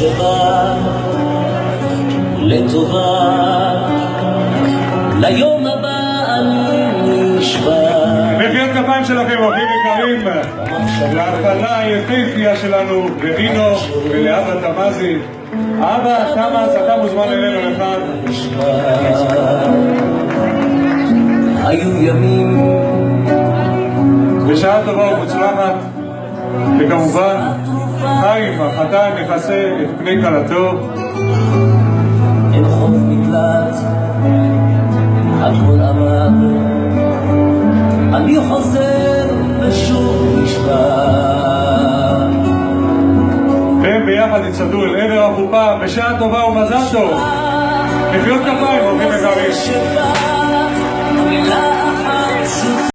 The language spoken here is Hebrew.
זה בא לטובה, ליום הבא אני נשבע. מחיאות כפיים שלכם, אורחים יקרים, להקהלה היפהפייה שלנו, לרינו ולאבא תמזי. אבא תמז, אתה מוזמן אלינו אחד. היו ימים בשעה טובה ומוצלחת, וכמובן חיים החתן יכסה את פני כלתו. אין חוף מקלט, הכל עמד, אני חוזר ושוב נשבע. והם ביחד יצעדו אל עבר החופה בשעה טובה ומזל טוב. מחיאות כפיים, אורחים יקרים. מילה אחת פשוטה